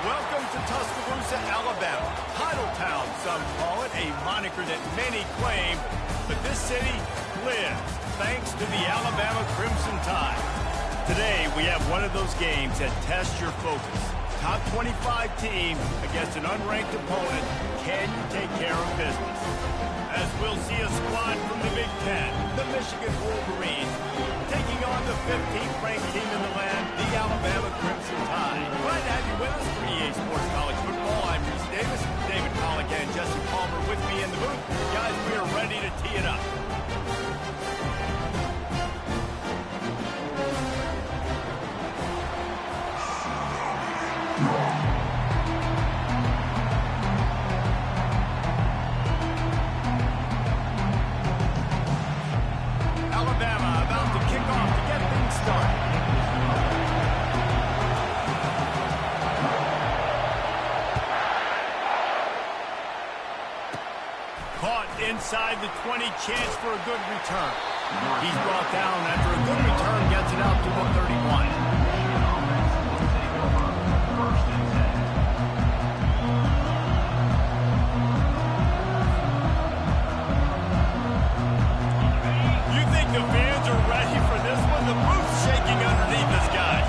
Welcome to Tuscaloosa, Alabama. Titletown, some call it, a moniker that many claim. But this city lives thanks to the Alabama Crimson Tide. Today, we have one of those games that tests your focus. Top 25 team against an unranked opponent. Can you take care of business? As we'll see a squad from the Big Ten, the Michigan Wolverines, taking on the 15th ranked team in the land, the Alabama Crimson Tide. Glad to have you with us for EA Sports College Football. I'm Reese Davis, David Pollock and Jesse Palmer with me in the booth. Guys, we are ready to tee it up. Alabama about to kick off to get things started. Caught inside the 20, chance for a good return. He's brought down after a good return, gets it out to the 31. The fans are ready for this one. The booth's shaking underneath us, guys.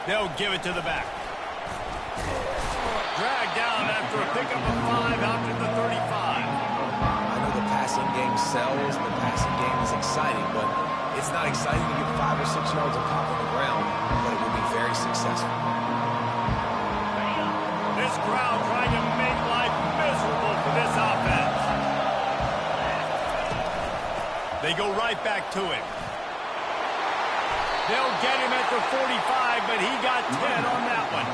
They'll give it to the back. Dragged down after a pickup of 5 out to the 35. I know the passing game sells, and the passing game is exciting, but it's not exciting to get 5 or 6 yards of pop on the ground, but it will be very successful. This crowd trying to make life miserable for this offense. They go right back to him. They'll get him at the 45, but he got 10 on that one.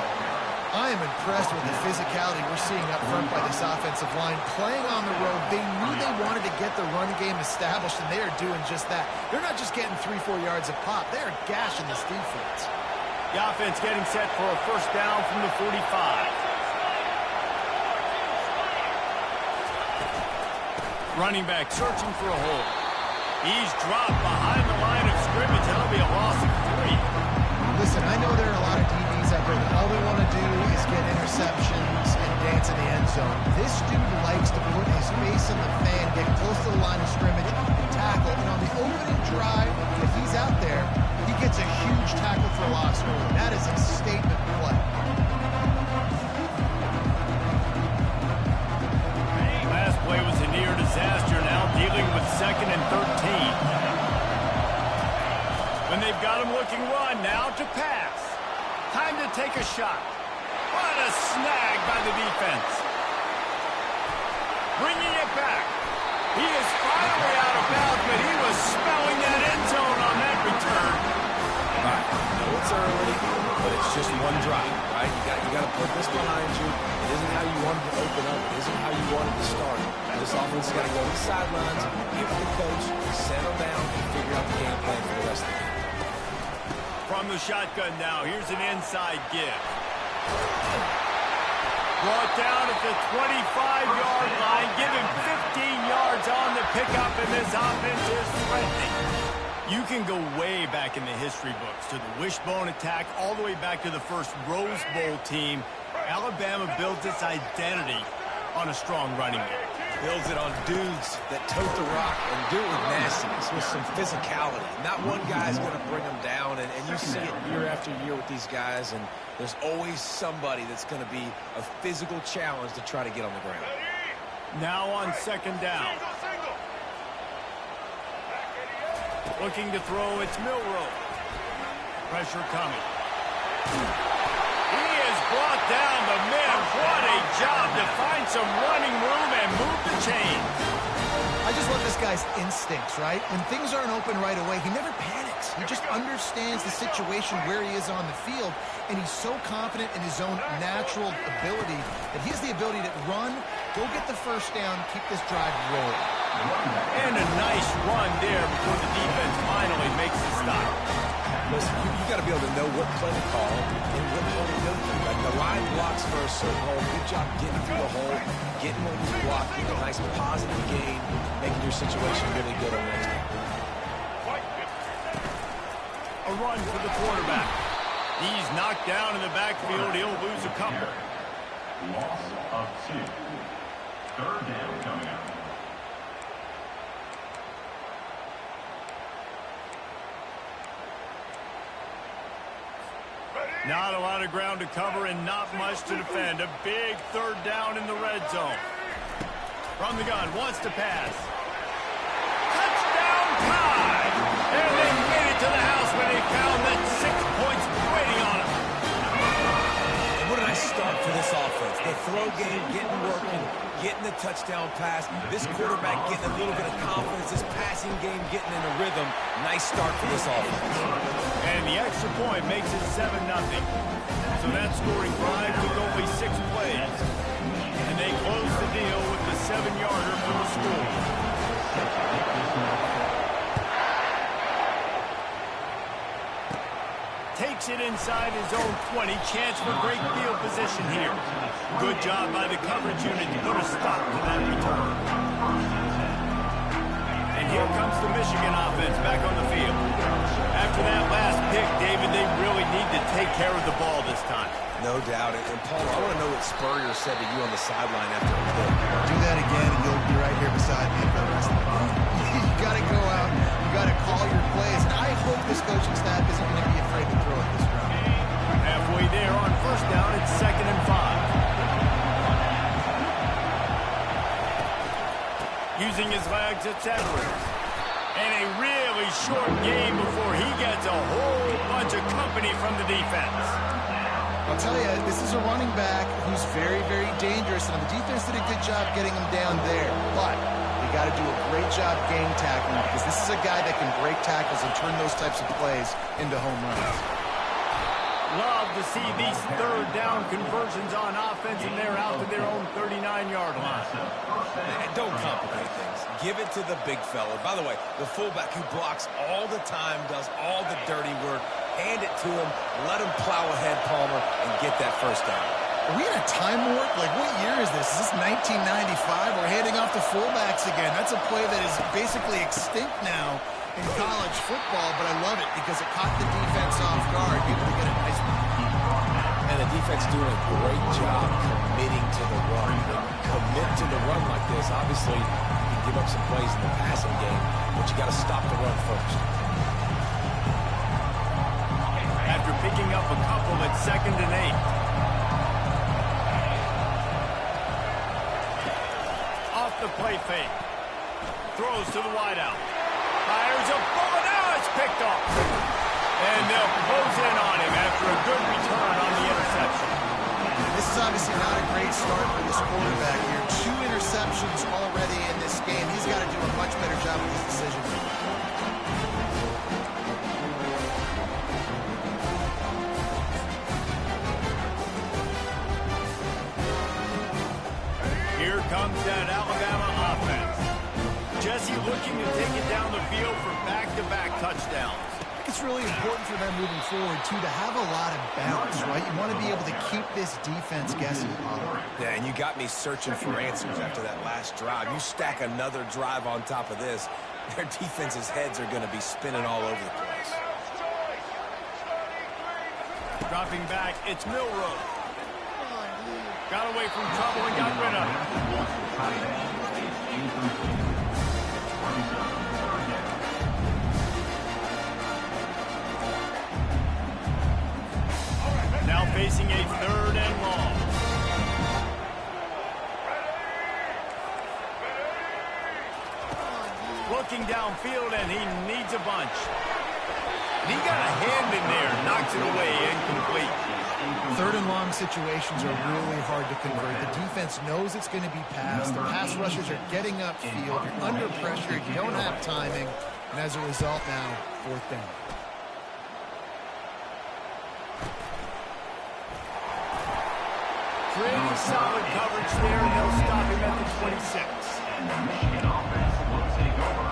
I am impressed with the physicality we're seeing up front by this offensive line. Playing on the road, they knew they wanted to get the run game established, and they are doing just that. They're not just getting 3-4 yards of pop. They are gashing this defense. The offense getting set for a first down from the 45. Running back searching for a hole. He's dropped behind the line of scrimmage. That'll be a loss of 3. Listen, I know there are a lot of DBs out there that all they want to do is get interceptions and dance in the end zone. This dude likes to put his face in the fan, get close to the line of scrimmage, and tackle. And on the opening drive, if he's out there, he gets a huge tackle for loss early. That is a statement play. Last play was a near disaster, now dealing with 2nd and 13. When they've got him looking run, now to pass. Time to take a shot. What a snag by the defense. Bringing it back. He is finally out of bounds, but he was smelling that end zone on that return. All right, I know it's early, but it's just one drive, right? You got to put this behind you. It isn't how you wanted to open up. It isn't how you wanted to start. This offense has got to go to the sidelines, give the coach, settle down, and figure out the game plan for the rest of the game. From the shotgun now, here's an inside give. Brought down at the 25-yard line. Give him 15 yards on the pickup, and this offense is threatening. You can go way back in the history books to the wishbone attack, all the way back to the first Rose Bowl team. Alabama built its identity on a strong running game. Builds it on dudes that tote the rock and do it with nastiness, with some physicality. Not one guy's going to bring them down, and you see it year after year with these guys, and there's always somebody that's going to be a physical challenge to try to get on the ground. Now on 2nd down. Looking to throw, it's Milroe. Pressure coming. He is brought down, but man, what a job to find some running room and move the chains. I just love this guy's instincts, right? When things aren't open right away, he never panics. He just understands the situation where he is on the field, and he's so confident in his own natural ability that he has the ability to run, go get the first down, keep this drive rolling. And a nice run there before the defense finally makes the stop. Listen, you got to be able to know what play to call and what hole to go through. Like the line blocks for a certain hole. Good job getting through the hole, getting what you block, getting a nice positive gain, making your situation really good on the next game. run for the quarterback. He's knocked down in the backfield. He'll lose a couple. Loss of 2. Third down coming up. Not a lot of ground to cover and not much to defend. A big third down in the red zone. From the gun, wants to pass. Touchdown Tide! And they made it to the house when they found that 6 points waiting on them. And what a nice start for this offense. The throw game getting working, getting the touchdown pass. This quarterback getting a little bit of confidence. This passing game getting in a rhythm. Nice start for this offense. And the extra point makes it 7-0. So that scoring drive with only 6 plays. And they close the deal with the 7-yarder for the score. Takes it inside his own 20. Chance for great field position here. Good job by the coverage unit to put a stop to that return. And here comes the Michigan offense back on the field. After that last pick, David, they really need to take care of the ball this time. No doubt. And Paul, I want to know what Spurrier said to you on the sideline after a pick. Do that again, and you'll be right here beside me for the rest of the game. You got to go out. You got to call your plays. And I hope this coaching staff isn't going to be afraid to throw it this round. Halfway there on first down, it's 2nd and 5. Using his legs, it's Edwards. And a really short game before he gets a whole bunch of company from the defense. I'll tell you, this is a running back who's very, very dangerous, and the defense did a good job getting him down there. But they got to do a great job gang tackling, because this is a guy that can break tackles and turn those types of plays into home runs. Love to see these third down conversions on offense, and they're out to their own 39-yard line. And don't complicate things. Give it to the big fella. By the way, the fullback who blocks all the time, does all the dirty work. Hand it to him, let him plow ahead, Palmer, and get that first down. Are we in a time warp? Like, what year is this? Is this 1995? We're handing off to fullbacks again. That's a play that is basically extinct now in college football, but I love it because it caught the defense off guard. Able to get a nice one. And the defense doing a great job committing to the run. They commit to the run like this. Obviously, you can give up some plays in the passing game, but you got to stop the run first. After picking up a couple at 2nd and 8. Off the play fake. Throws to the wideout. Fires a bullet. Now it's picked off. And they'll close in on him after a good return on the interception. This is obviously not a great start for this quarterback here. 2 interceptions already in this game. He's got to do a much better job with his decision. Here comes that Alabama offense. Jesse looking to take it down the field for back-to-back touchdowns. It's really important for them moving forward, too, to have a lot of balance, right? You want to be able to keep this defense guessing. Yeah, and you got me searching for answers after that last drive. You stack another drive on top of this, their defense's heads are going to be spinning all over the place. Dropping back, it's Milroe. Got away from trouble and got rid of it. Now facing a 3rd and long. Looking downfield, and he needs a bunch. He got a hand in there, knocks it away, incomplete. 3rd and long situations are really hard to convert. The defense knows it's going to be passed. The pass rushers are getting upfield. You're under pressure. You don't have timing. And as a result now, 4th down. Pretty solid coverage there, and they'll stop him at the 26. And the Michigan offense will take over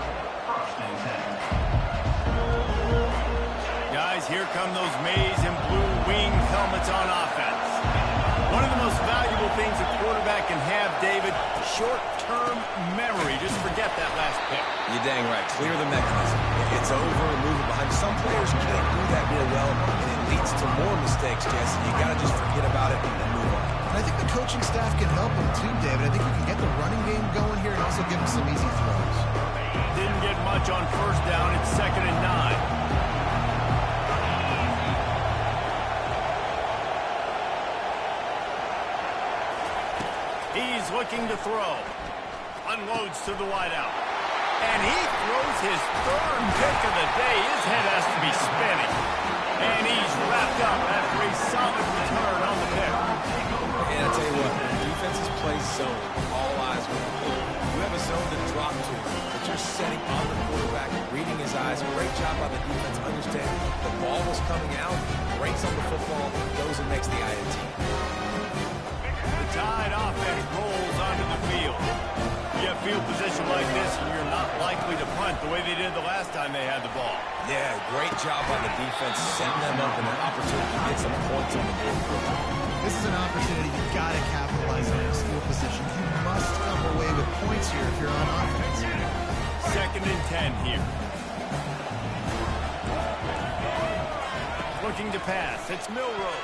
1st and 10. Guys, here come those maize and blue wing helmets on offense. One of the most valuable things a quarterback can have, David, short short-term memory. Just forget that last pick. You're dang right. Clear the mechanism. It's over and move it behind. Some players can't do that real well, and it leads to more mistakes, Jesse. You got to just forget about it and move on. And I think the coaching staff can help him too, David. I think we can get the running game going here and also give him some easy throws. Didn't get much on first down. It's 2nd and 9. He's looking to throw. Unloads to the wideout. And he throws his 3rd pick of the day. His head has to be spinning. And he's wrapped up after a solid return on the pick. And I tell you what, defenses play zone. All eyes on the field. You have a zone to drop to, but you're setting on the quarterback, reading his eyes. Great job by the defense, understanding the ball was coming out, breaks on the football, goes and makes the INT. The Tide offense rolls onto the field. You have field position like this, and you're not likely to punt the way they did the last time they had the ball. Yeah, great job by the defense, setting them up in an opportunity to get some points on the board. This is an opportunity you've got to capitalize on this field position. You must come away with points here if you're on offense. 2nd and 10 here. Looking to pass. It's Milroe.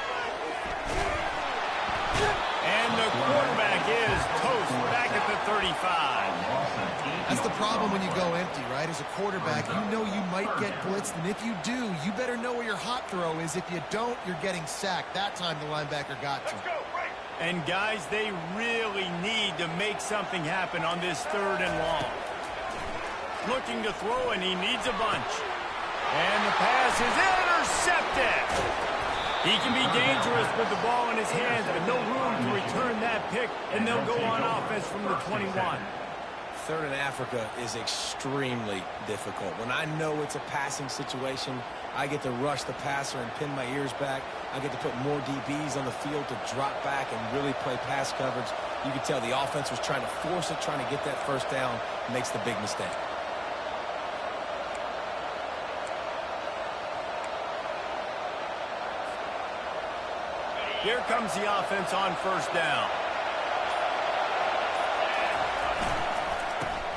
And the quarterback is toast back at the 35. That's the problem when you go empty, right? As a quarterback, you know you might get blitzed, and if you do, you better know where your hot throw is. If you don't, you're getting sacked. That time the linebacker got to. And guys, they really need to make something happen on this 3rd and long. Looking to throw, and he needs a bunch. And the pass is intercepted. He can be dangerous with the ball in his hands, but no room to return that pick, and they'll go on offense from the 21. 3rd and Africa is extremely difficult. When I know it's a passing situation, I get to rush the passer and pin my ears back. I get to put more DBs on the field to drop back and really play pass coverage. You can tell the offense was trying to force it, trying to get that first down, makes the big mistake. Here comes the offense on first down.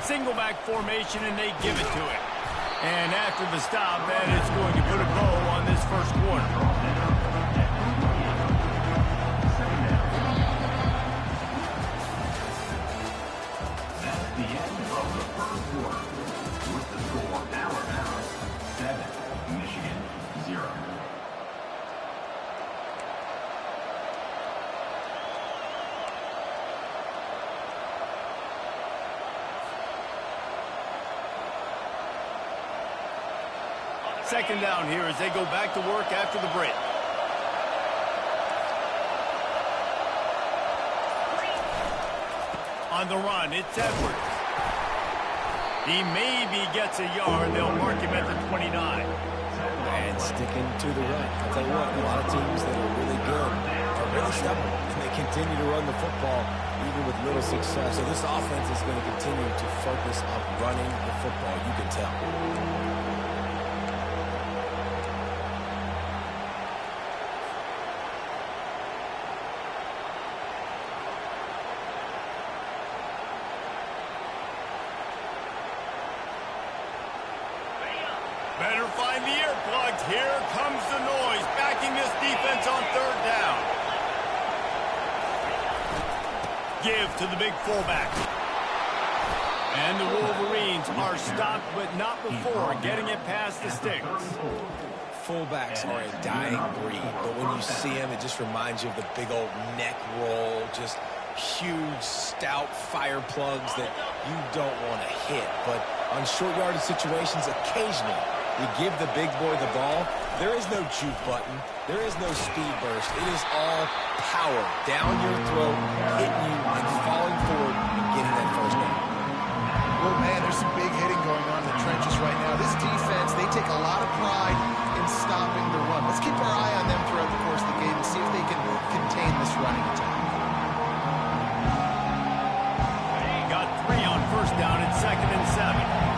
Single back formation, and they give it to it. And after the stop, that is going to put a bow on this first quarter. That's the end of the first quarter. With the score, Alabama 7, Michigan 0. Second down here as they go back to work after the break. On the run, it's Edwards. He maybe gets a yard. They'll mark him at the 29. And sticking to the run. I'll tell you what, a lot of teams that are really good are really stubborn, and they continue to run the football even with little success. So this offense is going to continue to focus on running the football. You can tell. Better find the earplugs. Here comes the noise, backing this defense on 3rd down. Give to the big fullback. And the Wolverines are stopped, but not before getting it past the sticks. Fullbacks are a dying breed, but when you see them, it just reminds you of the big old neck roll, just huge, stout fire plugs that you don't want to hit. But on short yardage situations, occasionally, you give the big boy the ball. There is no juke button. There is no speed burst. It is all power down your throat, hitting you and falling forward and getting that first down. Well, man, there's some big hitting going on in the trenches right now. This defense, they take a lot of pride in stopping the run. Let's keep our eye on them throughout the course of the game and see if they can contain this running attack. Got 3 on first down at 2nd and 7.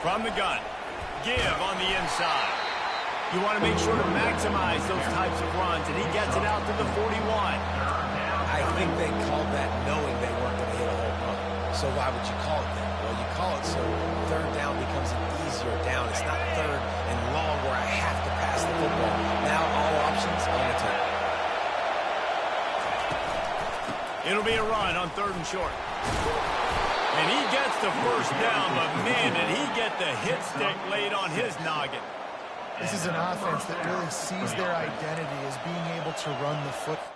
From the gun, give on the inside. You want to make sure to maximize those types of runs, and he gets it out to the 41. I think they called that knowing they weren't going to hit a home run. So why would you call it that? Well, you call it so third down becomes an easier down. It's not third and long where I have to pass the football. Now all options on the table. It'll be a run on 3rd and short. And he gets the first down, but man, did he get the hit stick laid on his noggin. This is an offense that really sees their identity as being able to run the football.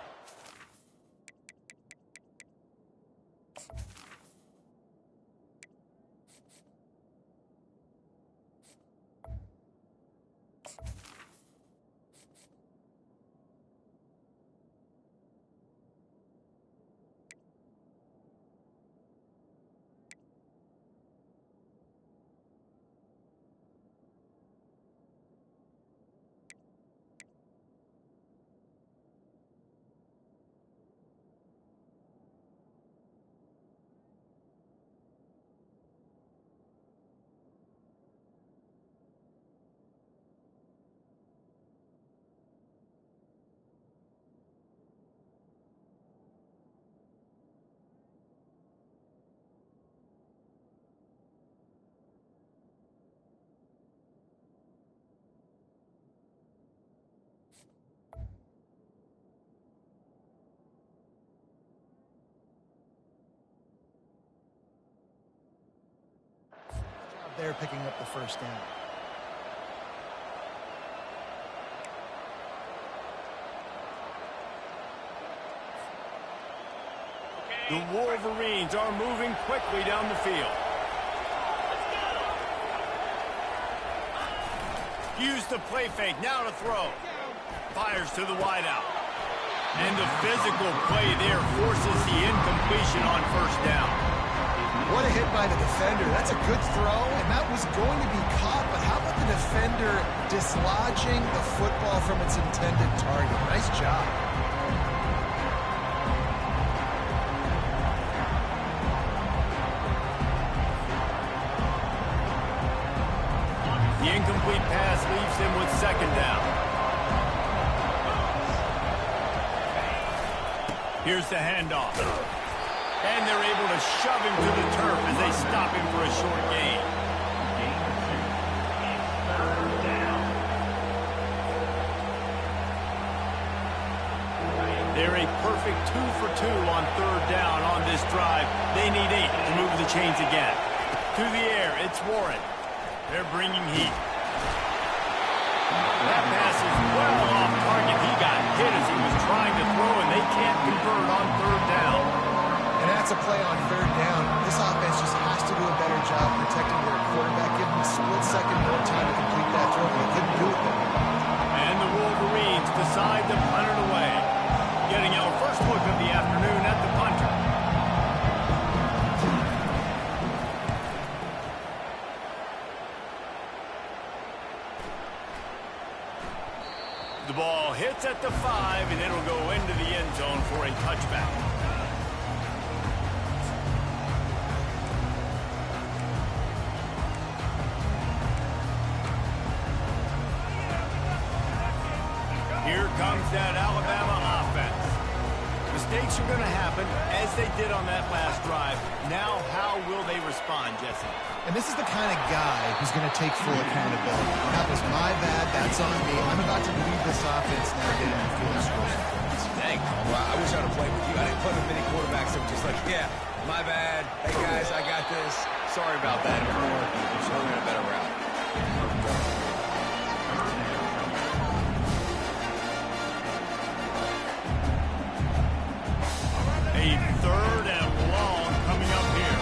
They're picking up the first down. The Wolverines are moving quickly down the field. Use the play fake, now to throw. Fires to the wideout. And the physical play there forces the incompletion on 1st down. What a hit by the defender. That's a good throw, and that was going to be caught, but how about the defender dislodging the football from its intended target? Nice job. The incomplete pass leaves him with 2nd down. Here's the handoff. And they're able to shove him to the turf as they stop him for a short gain. They're a perfect 2 for 2 on 3rd down on this drive. They need 8 to move the chains again. To the air, it's Warren. They're bringing heat. That pass is well off target. He got hit as he was trying to throw, and they can't convert on 3rd down. And that's a play on 3rd down. This offense just has to do a better job protecting their quarterback, give him a split second more time to complete that throw, but they couldn't do it. And the Wolverines decide to punt it away. Getting our first look of the afternoon at the punter. The ball hits at the 5, and it'll go into the end zone for a touchback. Here comes that Alabama offense. Mistakes are going to happen, as they did on that last drive. Now, how will they respond, Jesse? And this is the kind of guy who's going to take full accountability. That was my bad. That's on me. I'm about to lead this offense now getting the field and score some points. Dang, well, I wish I would have played with you. I didn't play with many quarterbacks that were just like, yeah, my bad. Hey, guys, I got this. Sorry about that. I'm showing a better route. A 3rd and long coming up here.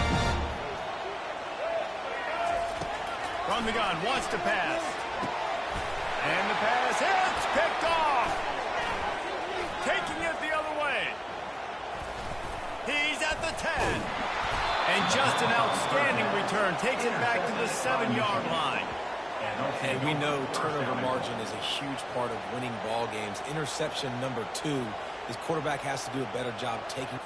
From the gun, wants to pass. And the pass hits, picked off. Taking it the other way. He's at the 10. And just an outstanding return. Takes it back to the 7-yard line. And we know turnover margin is a huge part of winning ball games. Interception number 2. His quarterback has to do a better job taking.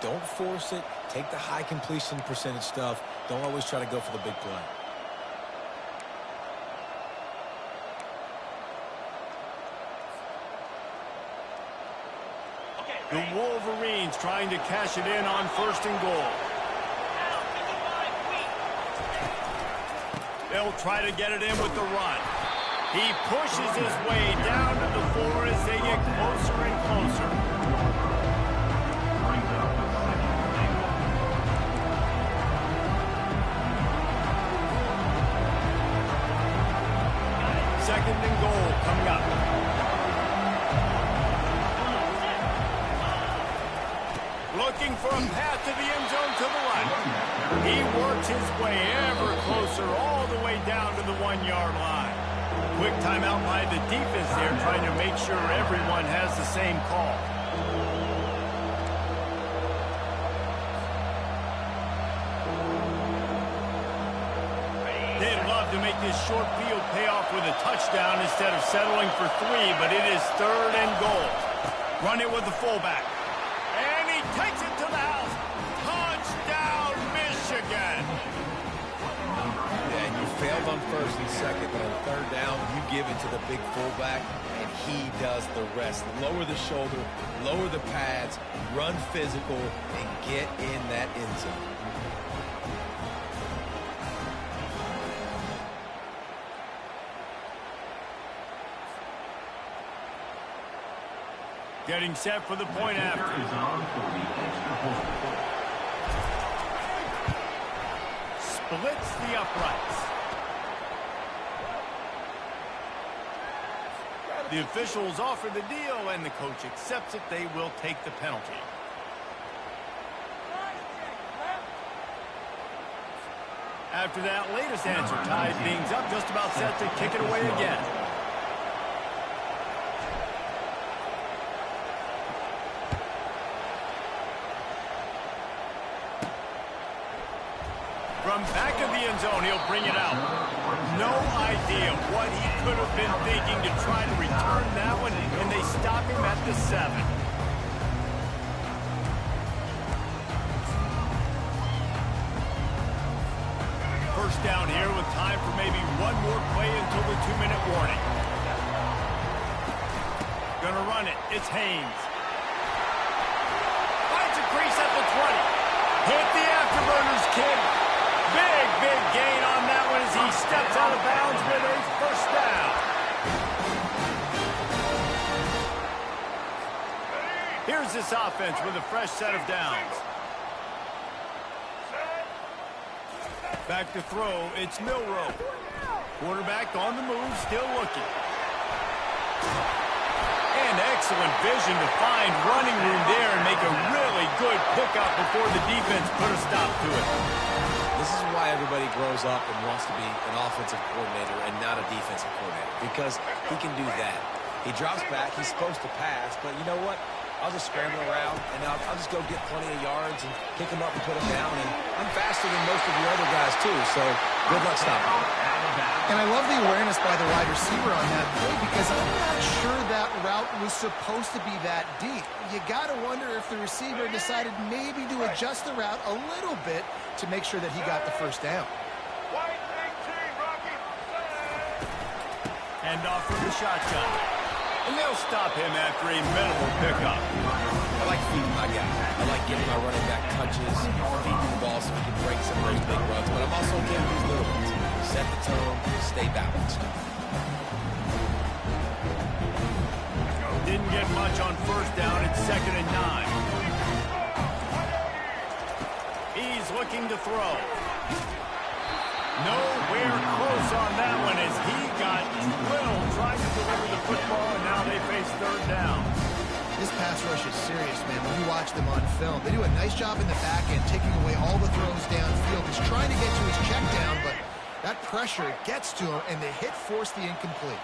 Don't force it. Take the high completion percentage stuff. Don't always try to go for the big play. The Wolverines trying to cash it in on 1st and goal. They'll try to get it in with the run. He pushes his way down to the floor as they get closer and closer. Brings up the second and goal. 2nd and goal coming up. Looking for a path to the end zone to the right. He works his way ever closer all the way down to the 1-yard line. Quick timeout by the defense there, trying to make sure everyone has the same call. They'd love to make this short field pay off with a touchdown instead of settling for 3, but it is 3rd and goal. Run it with the fullback. And he takes it to the house. Touchdown, Michigan. Yeah, you failed on 1st and 2nd, but on 3rd down, you give it to the big fullback, and he does the rest. Lower the shoulder, lower the pads, run physical, and get in that end zone. Getting set for the point after. Kicker is on for the extra point. Splits the uprights. The officials offer the deal, and the coach accepts it. They will take the penalty. After that latest answer, tied things up, just about set to kick it away again. From back of the end zone, he'll bring it out. No idea what he could have been thinking to try to return that one, and they stop him at the 7. First down here with time for maybe one more play until the 2-minute warning. Gonna run it. It's Haynes. Finds a crease at the 20. Hit the afterburners, kid. Big gain on that one as he steps out of bounds with a 1st down. Here's this offense with a fresh set of downs. Back to throw, it's Milroe. Quarterback on the move, still looking. And excellent vision to find running room there and make a really good pickup before the defense put a stop to it. This is why everybody grows up and wants to be an offensive coordinator and not a defensive coordinator, because he can do that. He drops back, he's supposed to pass, but you know what? I'll just scramble around, and I'll just go get plenty of yards and pick him up and put him down, and I'm faster than most of the other guys, too, so good luck stopping him. And I love the awareness by the wide receiver on that play, because I'm not sure that route was supposed to be that deep. You got to wonder if the receiver decided maybe to adjust the route a little bit to make sure that he got the 1st down. Hand off from the shotgun. And they'll stop him after a minimal pickup. I like feeding my guy. I like giving my running back touches, feeding the ball so we can break some of those big runs, but I'm also giving these little ones. Set the tone, stay balanced. Didn't get much on 1st down. It's 2nd and 9. He's looking to throw. Nowhere close on that one as he got drilled trying to deliver the football, and now they face 3rd down. This pass rush is serious, man. When you watch them on film, they do a nice job in the back end, taking away all the throws downfield. He's trying to get to his check down, but that pressure gets to him, and the hit forced the incomplete.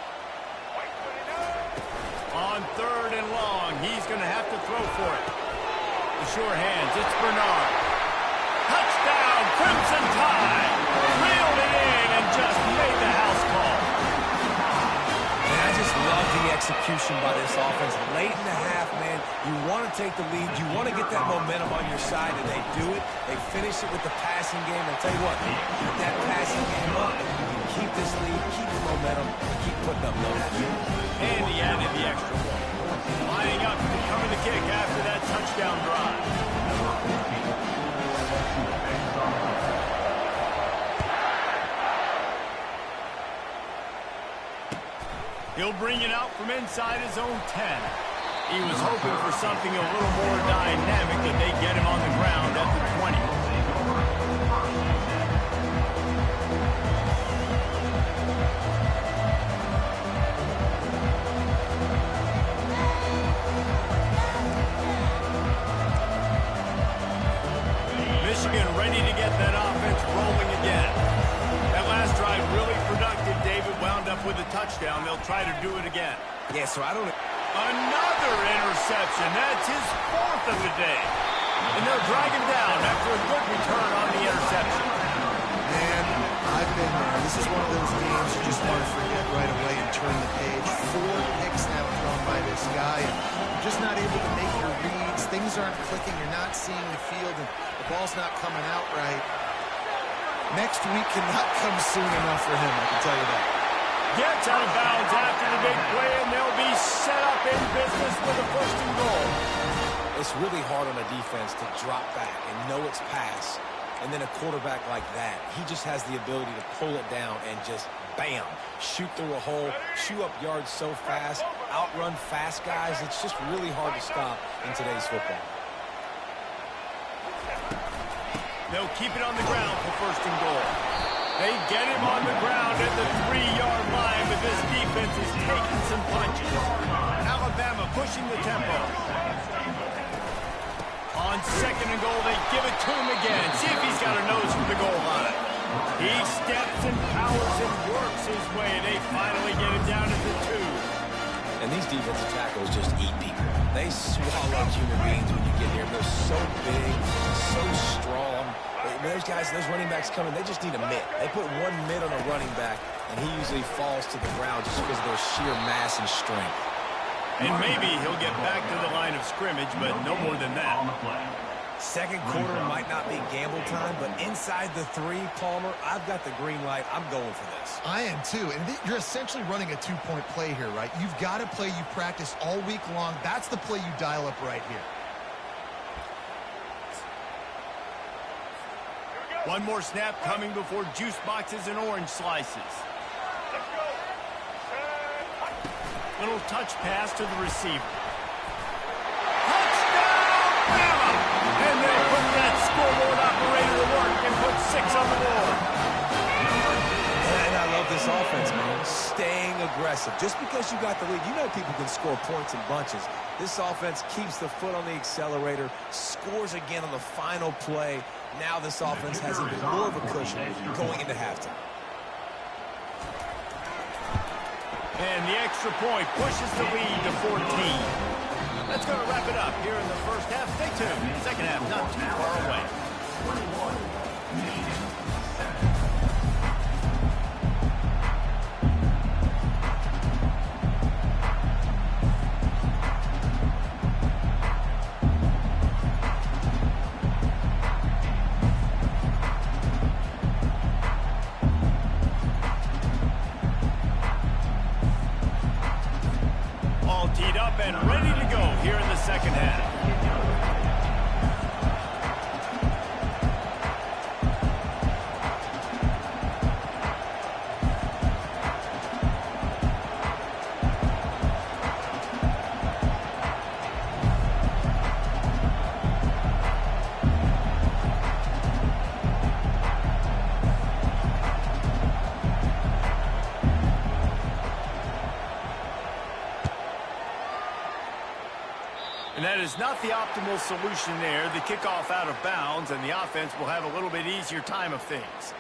On 3rd and long, he's going to have to throw for it. The sure hands, it's Bernard. Touchdown, Crimson Tide. Reeled it in and just made the house call. And I just love the execution by this offense. Late in the half, man, you want to take the lead. You want to get that momentum on your side, and they do it. They finish it with the passing game. I'll tell you what, keep that passing game up. You keep this lead, keep the momentum, and keep putting up numbers. And he added the extra point. Lining up to cover the kick after that touchdown drive. He'll bring it out from inside his own 10. He was hoping for something a little more dynamic, that they get him on the ground at the 20. Michigan ready to get that offense rolling again. That last drive really productive. David wound up with a touchdown. They'll try to do it again. Yeah, so I don't... Another interception. That's his 4th of the day. And they'll drag him down after a good return on the interception. Man, I've been there. This is one of those games you just want to forget right away and turn the page. 4 picks now thrown by this guy. And you're just not able to make your reads. Things aren't clicking. You're not seeing the field, and the ball's not coming out right. Next week cannot come soon enough for him, I can tell you that. Gets out of bounds after the big play, and they'll be set up in business with a 1st and goal. It's really hard on a defense to drop back and know it's pass. And then a quarterback like that, he just has the ability to pull it down and just, bam, shoot through a hole, shoot up yards so fast, outrun fast guys. It's just really hard to stop in today's football. They'll keep it on the ground for 1st and goal. They get him on the ground at the 3-yard line, but this defense is taking some punches. Alabama pushing the tempo. On 2nd and goal, they give it to him again. See if he's got a nose for the goal line. He steps and powers and works his way. They finally get him down at the 2. And these defensive tackles just eat people. They swallow human beings when you get here. They're so big, so strong. Those guys, those running backs coming, they just need a mitt. They put one mitt on a running back, and he usually falls to the ground just because of their sheer mass and strength. And maybe he'll get back to the line of scrimmage, but no more than that. 2nd quarter might not be gamble time, but inside the 3, Palmer, I've got the green light. I'm going for this. I am too, and you're essentially running a 2-point play here, right? You've got a play you practice all week long. That's the play you dial up right here. One more snap coming before juice boxes and orange slices. Little touch pass to the receiver. Touchdown, Bama! And they'll put that scoreboard operator to work and put 6 on the board. And I love this offense, man. Staying aggressive. Just because you got the lead, you know people can score points in bunches. This offense keeps the foot on the accelerator, scores again on the final play. Now this offense has even more of a cushion going into halftime. And the extra point pushes the lead to 14. That's going to wrap it up here in the 1st half. Stay tuned. 2nd half not too far away. 21, Michigan 7. Teed up and ready to go here in the 2nd half. And that is not the optimal solution there. The kickoff out of bounds, and the offense will have a little bit easier time of things.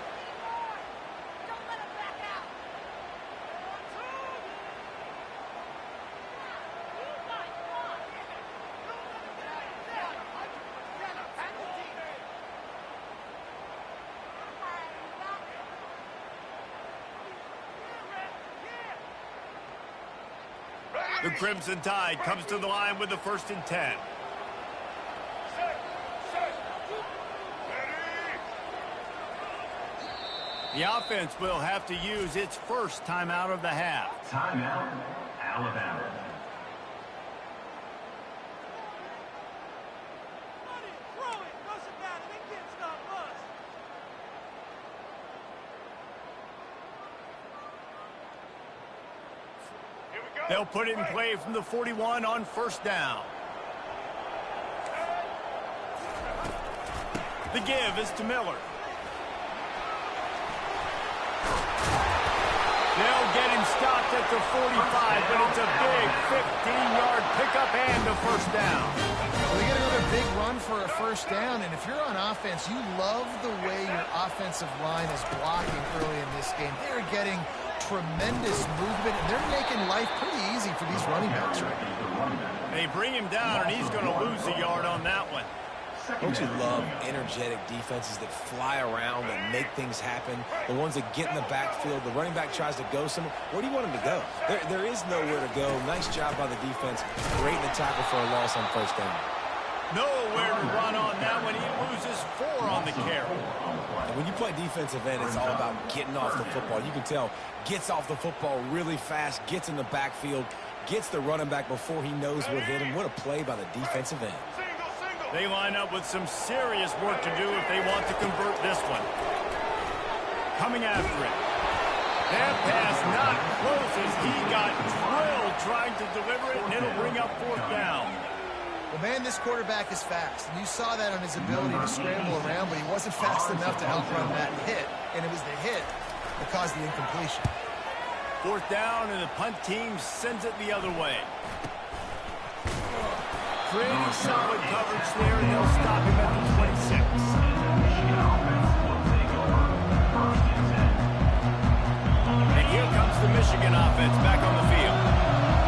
The Crimson Tide comes to the line with the 1st and 10. The offense will have to use its first timeout of the half. Timeout, Alabama. They'll put it in play from the 41 on 1st down. The give is to Miller. They'll get him stopped at the 45, but it's a big 15-yard pickup and a 1st down. Well, they get another big run for a 1st down, and if you're on offense, you love the way your offensive line is blocking early in this game. They're getting tremendous movement, and they're making life pretty easy for these running backs right now. They bring him down, and he's going to lose a yard on that one. Don't you love energetic defenses that fly around, that make things happen? The ones that get in the backfield, the running back tries to go somewhere. Where do you want him to go? There is nowhere to go. Nice job by the defense. Great in the tackle for a loss on 1st down. Nowhere to run on that one. He loses 4 on the carry. And when you play defensive end, it's all about getting off the football. You can tell, gets off the football really fast, gets in the backfield, gets the running back before he knows what hit him. What a play by the defensive end. They line up with some serious work to do if they want to convert this one. Coming after it. That pass not close as he got drilled trying to deliver it, and it'll bring up 4th down. Well, man, this quarterback is fast, and you saw that on his ability to scramble around, but he wasn't fast enough to outrun that hit, and it was the hit that caused the incompletion. 4th down, and the punt team sends it the other way. Pretty solid coverage there, and they'll stop him at the 26. And here comes the Michigan offense back on the field.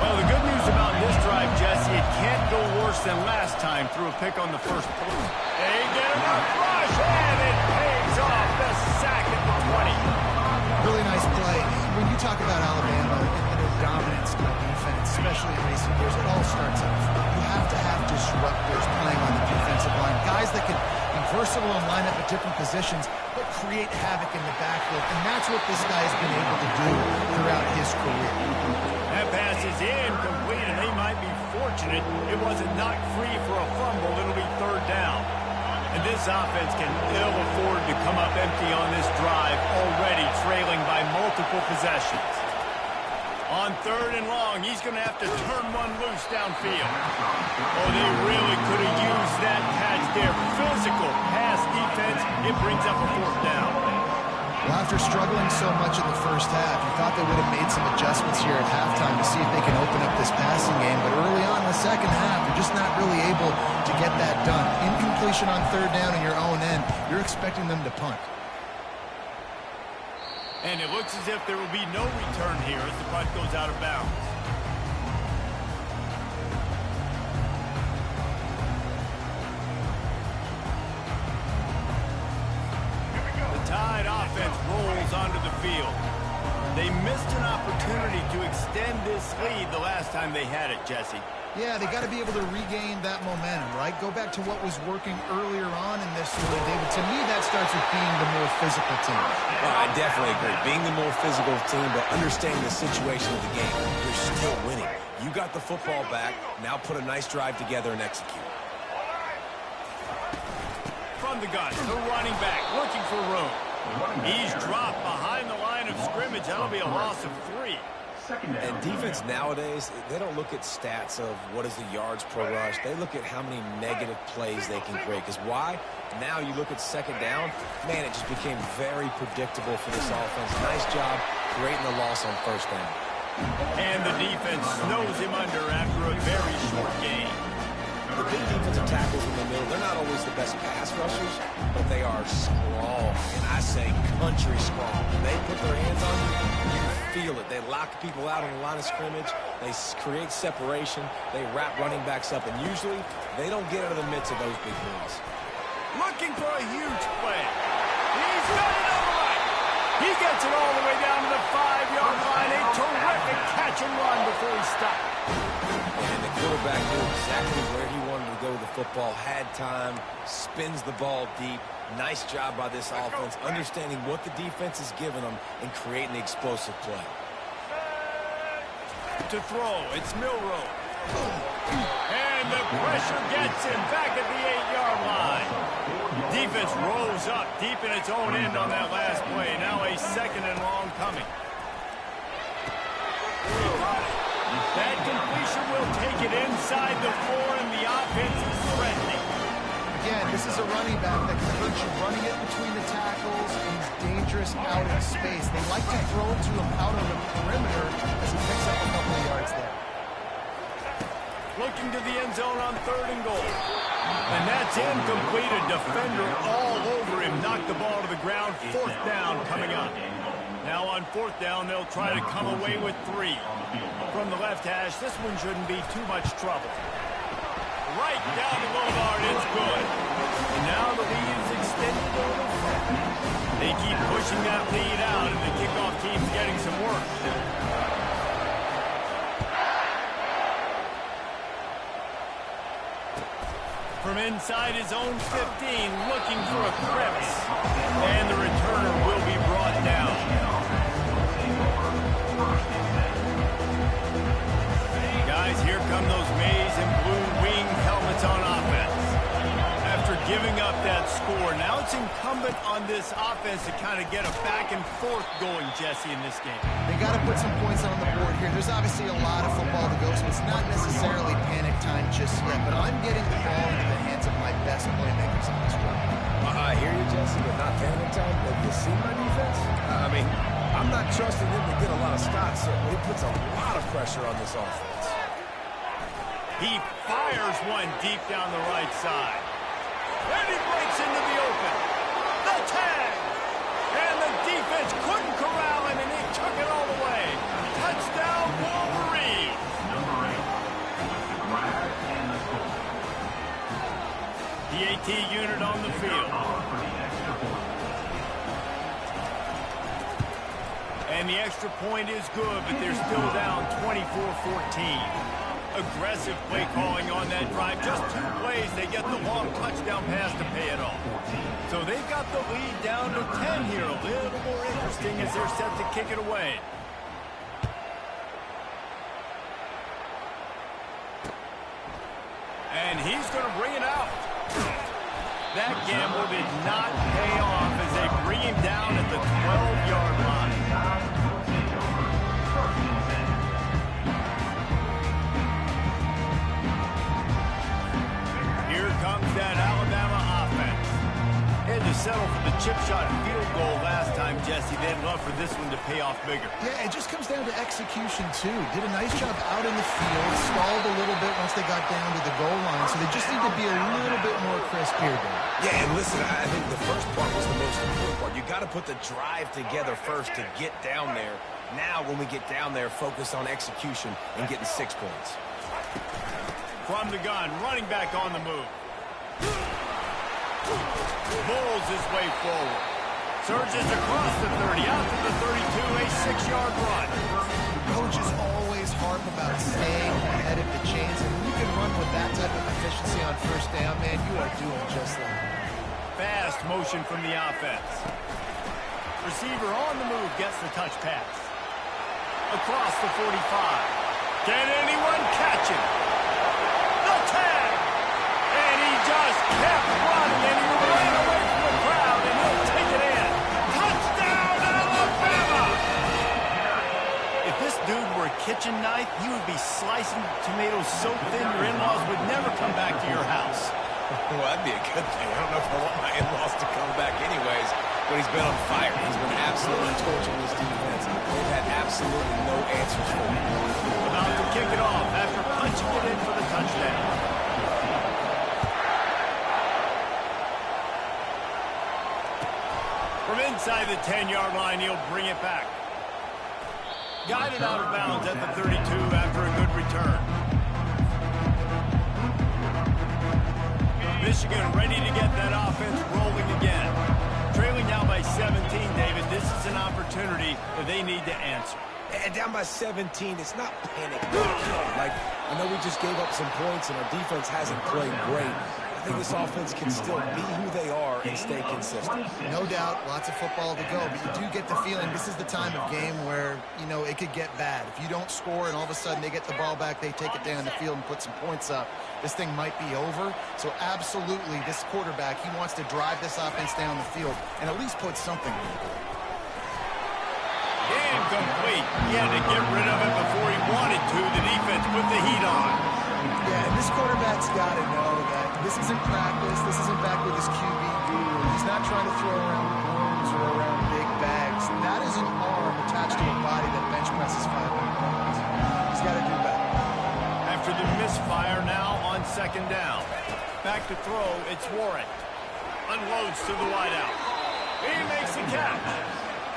Well, the good news about this drive, Jesse, it can't go worse than last time through a pick on the 1st play. They get enough rush, and it pays off the sack at the 20. Really nice play. When you talk about Alabama and their dominance on defense, especially in recent years, it all starts off. You have to have disruptors playing on the defensive line, guys that can be versatile and line up at different positions, but create havoc in the backfield, and that's what this guy has been able to do throughout his career. That pass is incomplete, and they might be fortunate it wasn't knocked free for a fumble. It'll be 3rd down. And this offense can ill afford to come up empty on this drive, already trailing by multiple possessions. On 3rd and long, he's going to have to turn one loose downfield. Oh, they really could have used that catch there. Physical pass defense. It brings up a 4th down. Well, after struggling so much in the 1st half, you thought they would have made some adjustments here at halftime to see if they can open up this passing game. But early on in the 2nd half, they're just not really able to get that done. Incompletion on 3rd down in your own end, you're expecting them to punt. And it looks as if there will be no return here as the punt goes out of bounds. The Tide offense rolls onto the field. They missed an opportunity to extend this lead the last time they had it, Jesse. Yeah, they got to be able to regain that momentum, right? Go back to what was working earlier on in this one, David. To me, that starts with being the more physical team. Well, I definitely agree. Being the more physical team, but understanding the situation of the game. You're still winning. You got the football back. Now put a nice drive together and execute. From the gun, the running back looking for room. He's dropped behind the line of scrimmage. That'll be a loss of 3. And defense nowadays, they don't look at stats of what is the yards per rush. They look at how many negative plays they can create. Because why? Now you look at 2nd down, man, it just became very predictable for this offense. Nice job creating the loss on 1st down. And the defense snows him under after a very short game. The big defensive tackles in the middle, they're not always the best pass rushers, but they are strong, and I say country strong. When they put their hands on you, you feel it. They lock people out on the line of scrimmage. They create separation. They wrap running backs up, and usually they don't get out of the midst of those big boys. Looking for a huge play. He's got it on the right. He gets it all the way down to the 5-yard line. A terrific catch and run before he stopped. And the quarterback knew exactly where he wanted to go with the football, had time, spins the ball deep. Nice job by this offense, understanding what the defense is giving them and creating the explosive play. To throw, it's Milrow. And the pressure gets him back at the 8-yard line. Defense rolls up deep in its own end on that last play. Now a 2nd and long coming. That completion will take it inside the 4, and the offense is threatening. Again, this is a running back that can hurt you running it between the tackles, and he's dangerous out in space. They like to throw it to him out on the perimeter as he picks up a couple of yards there. Looking to the end zone on 3rd and goal. And that's incomplete. A defender all over him. Knocked the ball to the ground. 4th down coming up. Now on 4th down, they'll try to come away with 3. From the left hash, this one shouldn't be too much trouble. Right down the boulevard, it's good. And now the lead is extended over 4. They keep pushing that lead out, and the kickoff team's getting some work. From inside his own 15, looking for a crevice. And the returner will be brought down. Guys, here come those maize and blue wing helmets on offense. After giving up that score, now it's incumbent on this offense to kind of get a back and forth going, Jesse, in this game. They got to put some points on the board here. There's obviously a lot of football to go, so it's not necessarily panic time just yet, but I'm getting the ball into the hands of my best playmakers on this drive. I hear you, Jesse, but not panic time. Have you seen my defense? I mean, I'm not trusting them to get a lot of stops, so it puts a lot of pressure on this offense. He fires one deep down the right side. And he breaks into the open. The tag! And the defense couldn't corral him, and he took it all the way. Touchdown, Wolverine! The AT unit on the field. And the extra point is good, but they're still down 24-14. Aggressive play calling on that drive. Just 2 plays, they get the long touchdown pass to pay it off. So they've got the lead down to 10 here. A little more interesting as they're set to kick it away. And he's going to bring it out. That gamble did not pay off as they bring him down at the 12-yard line. That Alabama offense. Had to settle for the chip shot field goal last time, Jesse. They'd love for this one to pay off bigger. Yeah, it just comes down to execution, too. Did a nice job out in the field, stalled a little bit once they got down to the goal line, so they just need to be a little bit more crisp here, Dave. Yeah, and listen, I think the first part was the most important part. You got to put the drive together first to get down there. Now, when we get down there, focus on execution and getting 6 points. From the gun, running back on the move. Bulls his way forward. Surges across the 30, out to the 32, a 6-yard run. Coaches always harp about staying ahead of the chains, and when you can run with that type of efficiency on 1st down, man, you are doing just that. Fast motion from the offense. Receiver on the move gets the touch pass. Across the 45. Can anyone catch him? The tag! And he just kept running, and he ran away from the crowd, and he'll take it in. Touchdown, Alabama! If this dude were a kitchen knife, he would be slicing tomatoes so thin your in-laws would never come back to your house. Well, that'd be a good thing. I don't know if I want my in-laws to come back anyways, but he's been on fire. He's been absolutely torching this defense. They've had absolutely no answers for him. About to kick it off after punching it in for the touchdown. From inside the 10-yard line, he'll bring it back. Guided out of bounds at the 32 after a good return. Michigan ready to get that offense rolling again. Trailing now by 17, David. This is an opportunity that they need to answer. And down by 17, it's not panic. Like, I know we just gave up some points and our defense hasn't played great. I think this offense can still be who they are and stay consistent. No doubt, lots of football to go, but you do get the feeling this is the time of game where, you know, it could get bad. If you don't score and all of a sudden they get the ball back, they take it down the field and put some points up, this thing might be over. So absolutely, this quarterback, he wants to drive this offense down the field and at least put something on the board. Incomplete. He had to get rid of it before he wanted to. The defense put the heat on. Yeah, and this quarterback's got to know that this isn't practice. This isn't back with his QB guru. He's not trying to throw around brooms or around big bags. That is an arm attached to a body that bench presses 500 pounds. He's got to do better. After the misfire, now on second down. Back to throw, it's Warren. Unloads to the wideout. He makes the catch.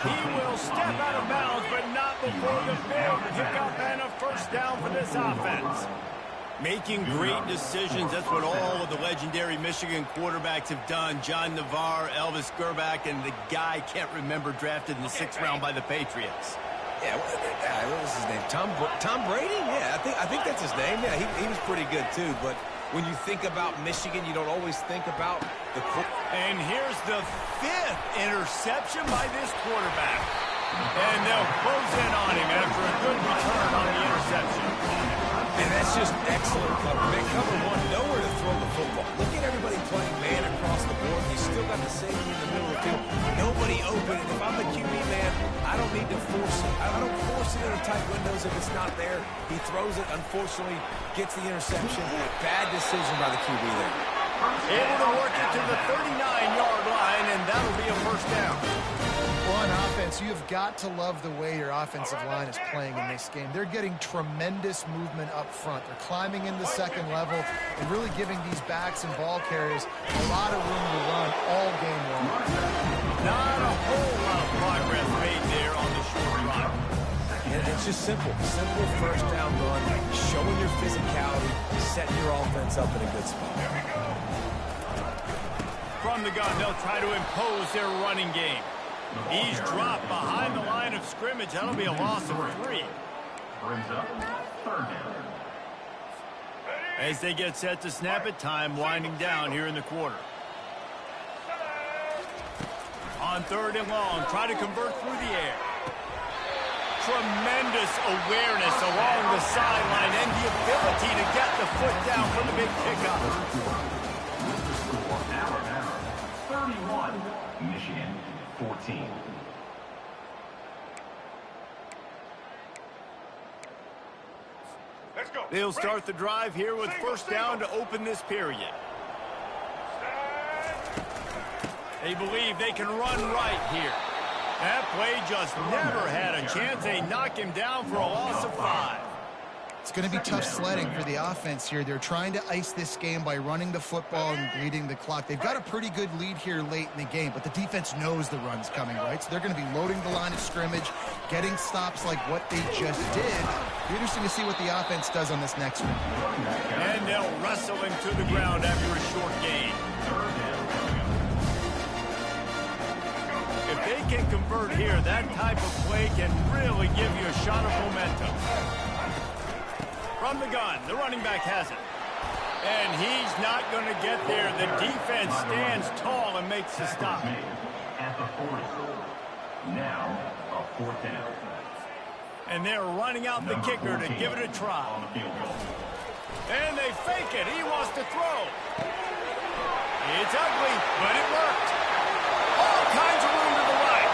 He will step out of bounds, but not before the big pickup and a first down for this offense. Making great decisions, that's what all of the legendary Michigan quarterbacks have done. John Navarre, Elvis Gerbach, and the guy can't remember, drafted in the 6th round by the Patriots. Yeah, what was his name? Tom Brady? Yeah, I think that's his name. Yeah, he was pretty good too, but when you think about Michigan, you don't always think about the... And here's the 5th interception by this quarterback. And they'll close in on him after a good return on the interception. And that's just excellent cover. Man, cover one, nowhere to throw the football. Look at everybody playing man across the board. You still got the safety in the middle of the field. Nobody open. And if I'm the QB man, I don't need to force it. I don't force it into tight windows if it's not there. He throws it, unfortunately, gets the interception. Bad decision by the QB there. Able to work it to the 39-yard line, and that'll be a first down. Well, on offense, you've got to love the way your offensive line is playing in this game. They're getting tremendous movement up front. They're climbing into second level and really giving these backs and ball carriers a lot of room to run all game long. Not a whole lot of progress made there on the short run. And it's just simple first down run, showing your physicality, setting your offense up in a good spot. From the gun, they'll try to impose their running game. He's dropped behind the line of scrimmage. That'll be a loss of 3. Brings up third down. As they get set to snap it, time winding down here in the quarter. On 3rd and long, try to convert through the air. Tremendous awareness along the sideline and the ability to get the foot down for the big pickup. With the score, Alabama 31, Michigan 14. Let's go. They'll start the drive here with first down to open this period. They believe they can run right here. That play just never had a chance. They knock him down for a loss of 5. It's going to be tough sledding for the offense here. They're trying to ice this game by running the football and bleeding the clock. They've got a pretty good lead here late in the game, but the defense knows the run's coming, right? So they're going to be loading the line of scrimmage, getting stops like what they just did. It'll be interesting to see what the offense does on this next one. And they'll wrestle him to the ground after a short gain. If they can convert here, that type of play can really give you a shot of momentum. From the gun, the running back has it. And he's not going to get there. The defense stands tall and makes the stop. At the 40. Now, a 4th down. And they're running out the kicker to give it a try. And they fake it. He wants to throw. It's ugly, but it worked. All kinds of room to the right.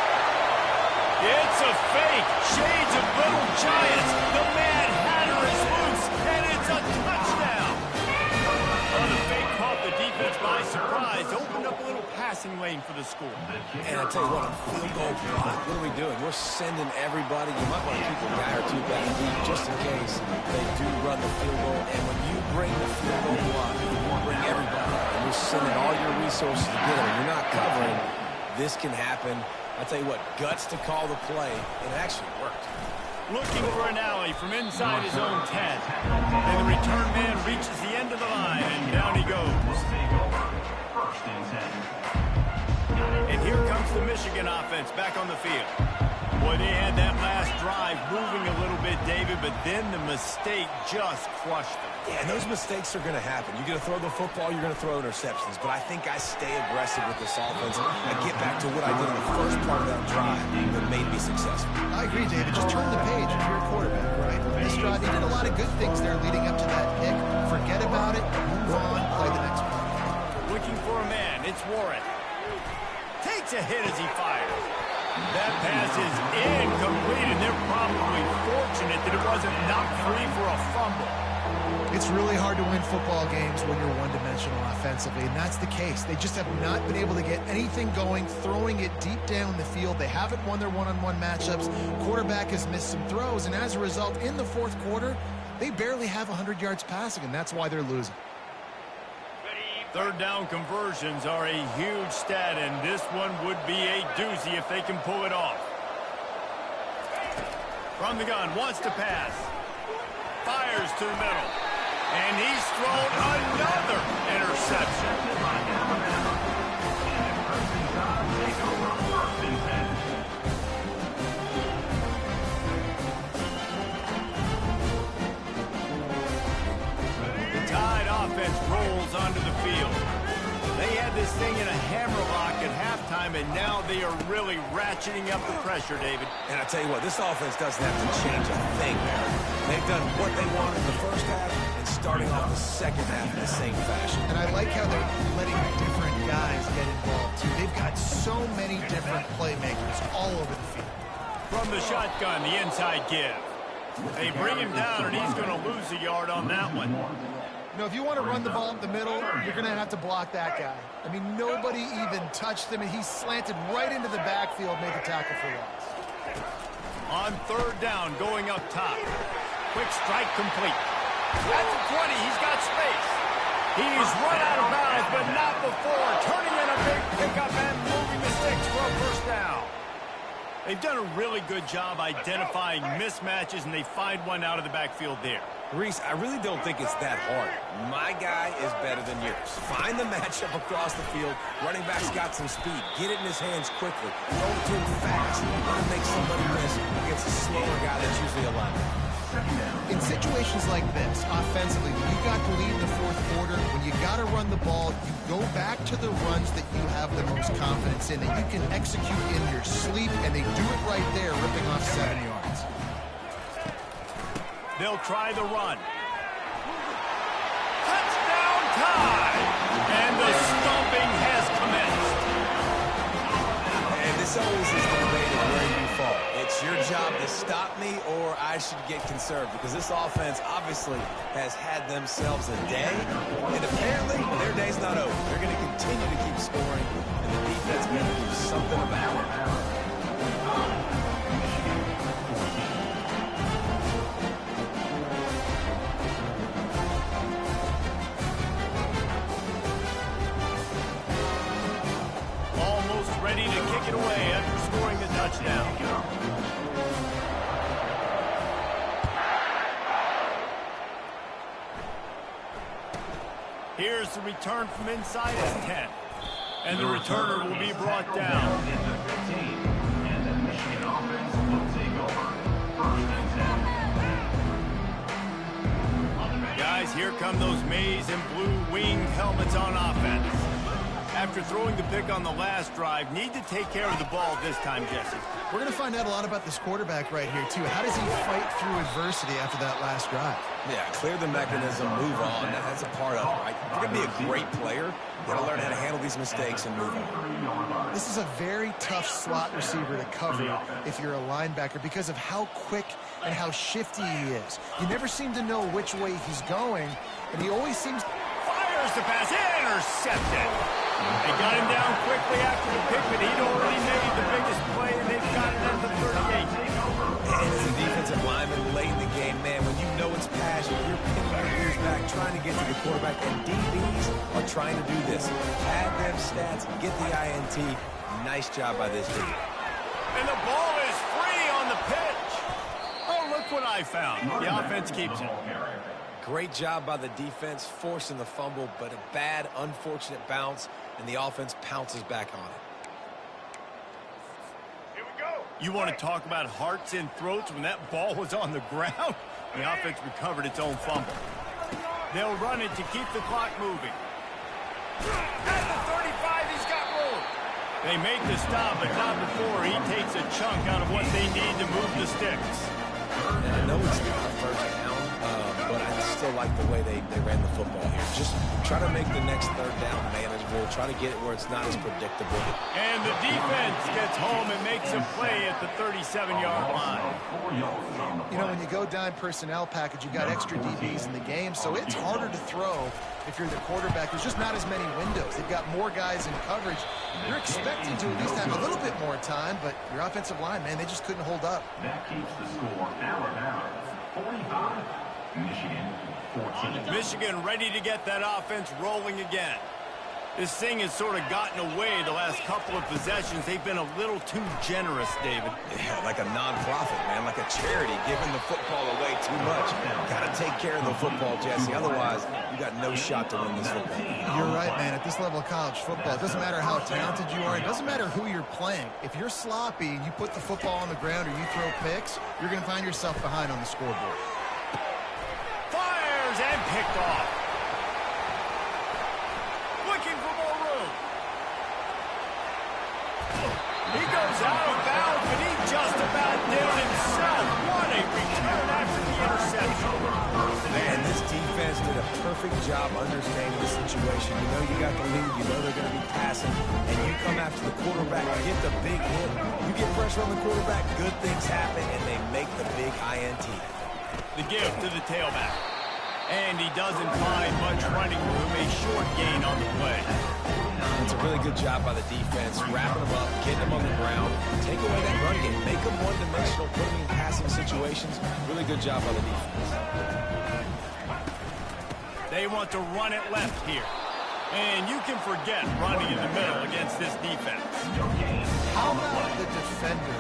It's a fake. Shades of Little Giants. The Mad Hatter is loose, and it's a touchdown. Well, the fake caught the defense by surprise. Opened up a little passing lane for the score. And I tell you what, on field goal block, what are we doing? We're sending everybody. You might want to keep a guy or two back just in case they do run the field goal. And when you bring the field goal block, you bring everybody. And you're sending all your resources together. You're not covering. This can happen. I tell you what, guts to call the play, and it actually worked. Looking for an alley from inside his own 10. And the return man reaches the end of the line, and down he goes. First and 10. And here comes the Michigan offense back on the field. Boy, they had that last drive moving a little bit, David, but then the mistake just crushed them. Yeah, and those mistakes are going to happen. You're going to throw the football, you're going to throw interceptions. But I think I stay aggressive with this offense. I get back to what I did in the first part of that drive that made me successful. I agree, David. Just turn the page if you're a quarterback, right? This drive, he did a lot of good things there leading up to that pick. Forget about it, move on, play the next one. Looking for a man, it's Warren. Takes a hit as he fires. That pass is incomplete, and they're probably fortunate that it wasn't knocked free for a fumble. It's really hard to win football games when you're one-dimensional offensively, and that's the case. They just have not been able to get anything going, throwing it deep down the field. They haven't won their one-on-one matchups. Quarterback has missed some throws, and as a result, in the fourth quarter, they barely have 100 yards passing, and that's why they're losing. Third down conversions are a huge stat, and this one would be a doozy if they can pull it off. From the gun, wants to pass. Fires to the middle. And he's thrown another interception. The Tide offense rolls onto the field. They had this thing in a hammerlock at halftime, and now they are really ratcheting up the pressure, David. And I tell you what, this offense doesn't have to change a thing there. They've done what they wanted in the first half and starting off the second half in the same fashion. And I like how they're letting different guys get involved, too. They've got so many different playmakers all over the field. From the shotgun, the inside give. They bring him down, and he's going to lose a yard on that one. You know, if you want to run the ball up the middle, you're going to have to block that guy. I mean, nobody even touched him, and he slanted right into the backfield, made the tackle for loss. On third down, going up top. Quick strike complete. At the 20, he's got space. He's run out of bounds, but not before. Turning in a big pickup and moving the sticks for a first down. They've done a really good job identifying mismatches, and they find one out of the backfield there. Reese, I really don't think it's that hard. My guy is better than yours. Find the matchup across the field. Running back's got some speed. Get it in his hands quickly. Throw it to him fast. Let him make somebody miss against a slower guy that's usually a lineman. In situations like this, offensively, when you got the lead in the fourth quarter, when you got to run the ball, you go back to the runs that you have the most confidence in, that you can execute in your sleep, and they do it right there, ripping off 7 yards. They'll try the run. Touchdown time! And the stomping has commenced. And this always is the debate of where you fall. It's your job to stop me, or I should get conserved, because this offense obviously has had themselves a day, and apparently their day's not over. They're going to continue to keep scoring, and the defense better do something about it. Ready to kick it away after scoring the touchdown. Here's the return from inside his 10. And the returner will be brought down. Guys, here come those maize and blue winged helmets on offense. After throwing the pick on the last drive, need to take care of the ball this time, Jesse. We're going to find out a lot about this quarterback right here, too. How does he fight through adversity after that last drive? Yeah, clear the mechanism, move on. That's a part of it, right? If you're going to be a great player, you got to learn how to handle these mistakes and move on. This is a very tough slot receiver to cover if you're a linebacker because of how quick and how shifty he is. You never seem to know which way he's going, and he always seems... Fires the pass, intercepted. They got him down quickly after the pick, but he'd already made the biggest play, and they've got it at the 38. And as a defensive lineman late in the game, man, when you know it's passion, you're pinning your ears back, trying to get to the quarterback, and DBs are trying to do this. Pad them stats, get the INT. Nice job by this team. And the ball is free on the pitch. Oh, look what I found. The offense keeps it. Great job by the defense, forcing the fumble, but a bad, unfortunate bounce, and the offense pounces back on it. Here we go. You want to talk about hearts and throats when that ball was on the ground? The offense recovered its own fumble. They'll run it to keep the clock moving. At the 35, he's got room. They make the stop, but not before he takes a chunk out of what they need to move the sticks. And I know it's not a first down, but I still like the way they ran the football here. Just try to make the next third down manageable. Try to get it where it's not as predictable. And the defense gets home and makes a play at the 37-yard line. You know, when you go dime personnel package, you got extra DBs in the game, so it's harder to throw if you're the quarterback. There's just not as many windows. They've got more guys in coverage. You're expecting to at least have a little bit more time, but your offensive line, man, they just couldn't hold up. That keeps the score Alabama 45, Michigan 14. Michigan ready to get that offense rolling again. This thing has sort of gotten away the last couple of possessions. They've been a little too generous, David. Yeah, like a non-profit, man, like a charity, giving the football away too much. Got to take care of the football, Jesse. Otherwise, you got no shot to win this football. You're right, man. At this level of college football, it doesn't matter how talented you are. It doesn't matter who you're playing. If you're sloppy and you put the football on the ground or you throw picks, you're going to find yourself behind on the scoreboard. Fires and picked off. Looking for more room. He goes out of bounds, but he just about did it himself. What a return after the interception. Man, this defense did a perfect job understanding the situation. You know you got the lead. You know they're going to be passing. And you come after the quarterback, get the big hit. You get pressure on the quarterback, good things happen, and they make the big INT. The give to the tailback. And he doesn't find much running room, a short gain on the play. It's a really good job by the defense, wrapping them up, getting them on the ground, take away that run game, make them one-dimensional, put them in passing situations. Really good job by the defense. They want to run it left here. And you can forget running in the middle against this defense. How about the defender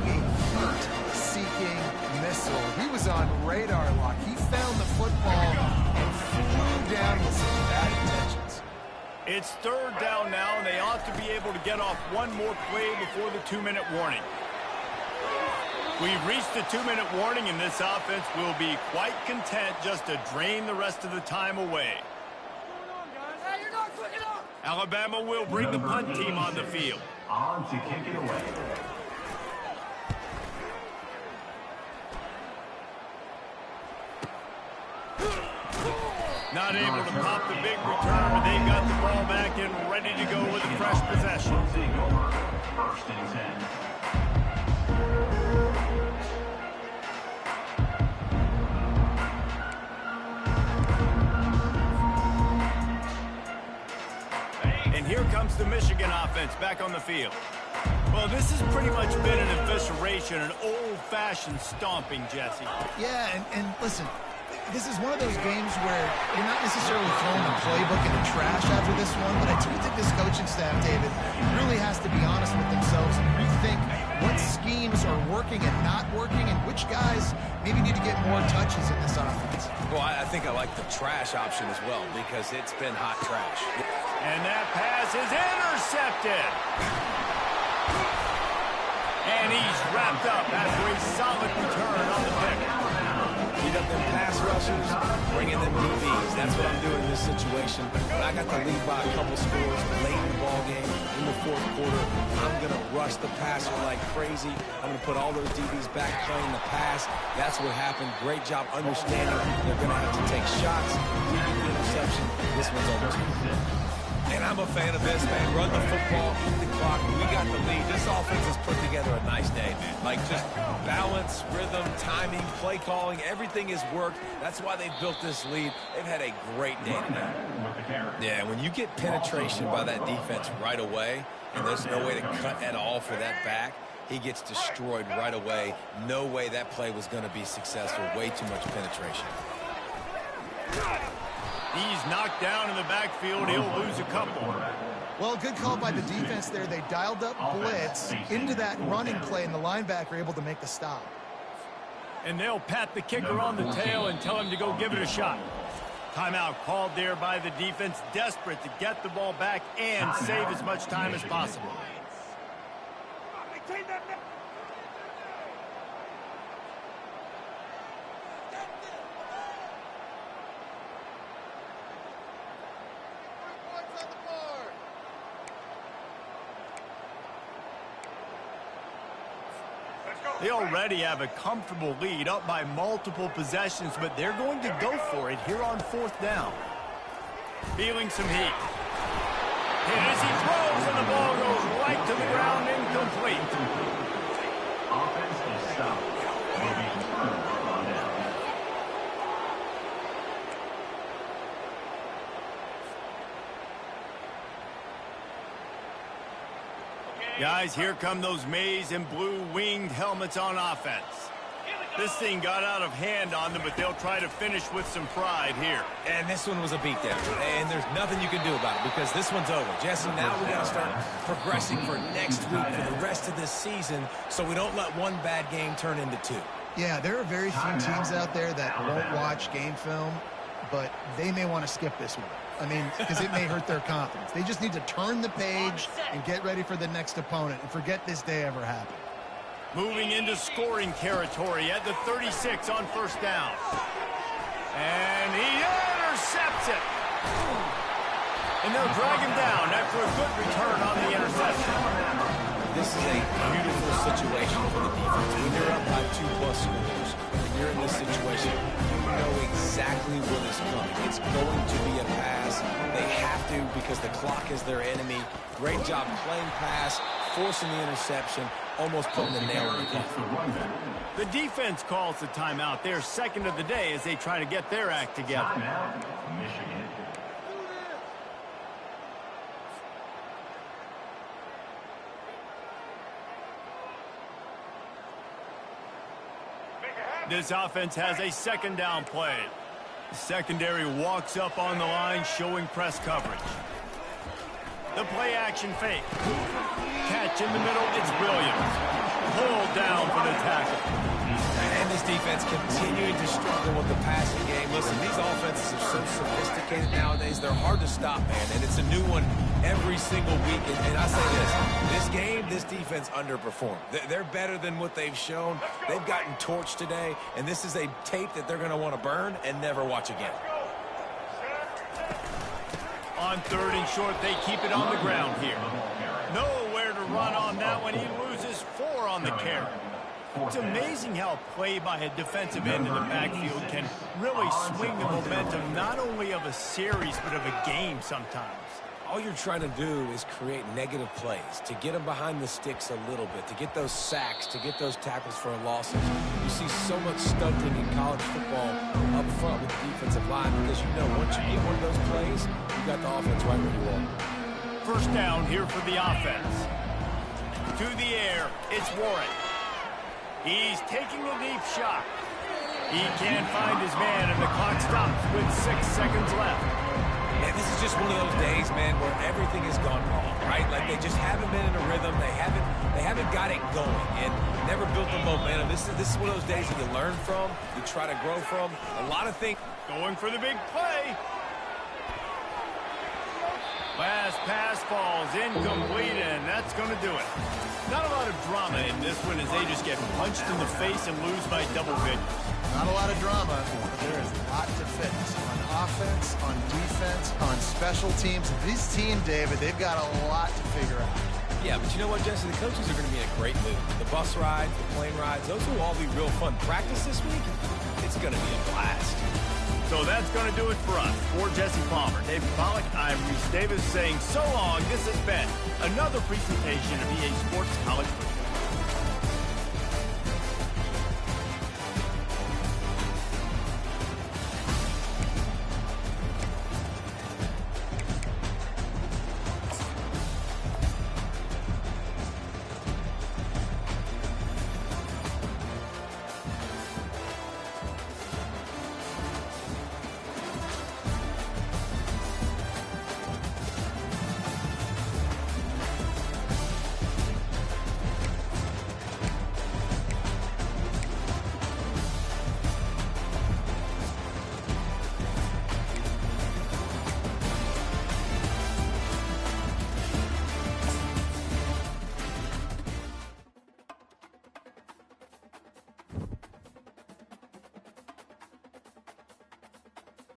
being a heat-seeking missile? He was on radar lock. He found the football and flew down with some bad intentions. It's third down now, and they ought to be able to get off one more play before the 2-minute warning. We've reached the 2-minute warning, and this offense will be quite content just to drain the rest of the time away. Alabama will bring the punt team on the field. On to kick it away. Not able to pop the big return, but they've got the ball back and ready to go with a fresh possession. First and 10. And here comes the Michigan offense back on the field. Well, this has pretty much been an evisceration, an old-fashioned stomping, Jesse. Yeah, and listen, this is one of those games where you're not necessarily throwing the playbook in the trash after this one, but I do think this coaching staff, David, really has to be honest with themselves and rethink what schemes are working and not working and which guys maybe need to get more touches in this offense. Well, I think I like the trash option as well because it's been hot trash. And that pass is intercepted. And he's wrapped up after a solid return on the pick. Beat up them pass rushers, bringing them DBs. That's what I'm doing in this situation. When I got the lead by a couple scores late in the ball game, in the fourth quarter, I'm going to rush the passer like crazy. I'm going to put all those DBs back playing the pass. That's what happened. Great job understanding they're going to have to take shots. DB interception. This one's almost over. And I'm a fan of this, man. Run the football, eat the clock. We got the lead. This offense has put together a nice day, man. Like just balance, rhythm, timing, play calling, everything has worked. That's why they built this lead. They've had a great day today. Yeah, when you get penetration by that defense right away, and there's no way to cut at all for that back, he gets destroyed right away. No way that play was going to be successful. Way too much penetration. He's knocked down in the backfield. He'll lose a couple. Well, good call by the defense there. They dialed up blitz into that running play, and the linebacker able to make the stop. And they'll pat the kicker on the tail and tell him to go give it a shot. Timeout called there by the defense, desperate to get the ball back and save as much time as possible. They already have a comfortable lead, up by multiple possessions, but they're going to go for it here on 4th down. Feeling some heat. Hit as he throws, and the ball goes right to the ground, incomplete. Offense is stopped. Maybe on down. Guys, here come those maize and blue winged helmets on offense. This thing got out of hand on them, but they'll try to finish with some pride here. And this one was a beatdown, and there's nothing you can do about it because this one's over. Jesse, now we got to start progressing for next week, for the rest of this season, so we don't let one bad game turn into 2. Yeah, there are very few teams out there that won't watch game film, but they may want to skip this one. I mean, because it may hurt their confidence. They just need to turn the page and get ready for the next opponent and forget this day ever happened. Moving into scoring territory at the 36 on 1st down. And he intercepts it. And they'll drag him down after a good return on the interception. This is a beautiful situation for the defense. When you're up by 2+ scores, when you're in this situation, you know exactly what is coming. It's going to be a pass. They have to because the clock is their enemy. Great job playing pass, forcing the interception, almost putting the nail in the coffin. The defense calls the timeout. Their second of the day as they try to get their act together. Timeout, Michigan. This offense has a 2nd down play. The secondary walks up on the line, showing press coverage. The play action fake. Catch in the middle, it's Williams. Pulled down for the tackle. And this defense continuing to struggle with the passing game. Listen, these offenses are so sophisticated nowadays. They're hard to stop, man. And it's a new one every single week. And I say this game, this defense underperformed. They're better than what they've shown. They've gotten torched today. And this is a tape that they're going to want to burn and never watch again. On 3rd and short, they keep it on the ground here. Nowhere to run on that one. He loses 4 on the carry. It's amazing how play by a defensive end in the backfield can really swing the momentum not only of a series but of a game sometimes. All you're trying to do is create negative plays, to get them behind the sticks a little bit, to get those sacks, to get those tackles for losses. You see so much stunting in college football up front with the defensive line because you know once you get one of those plays, you got the offense right where you want. 1st down here for the offense. To the air, it's Warren. He's taking a deep shot. He can't find his man, and the clock stops with 6 seconds left. And this is just one of those days, man, where everything has gone wrong, right? Like they just haven't been in a rhythm. They haven't got it going and never built the momentum. This is one of those days that you learn from, you try to grow from. A lot of things. Going for the big play. Last pass falls incomplete, and that's going to do it. Not a lot of drama in this one as they just get punched in the face and lose by double digits. Not a lot of drama, but there is a lot to fix. On offense, on defense, on special teams. This team, David, they've got a lot to figure out. Yeah, but you know what, Jesse? The coaches are going to be in a great mood. The bus rides, the plane rides, those will all be real fun. Practice this week, it's going to be a blast. So that's going to do it for us. For Jesse Palmer, David Pollack, I'm Reese Davis saying so long. This has been another presentation of EA Sports College Football.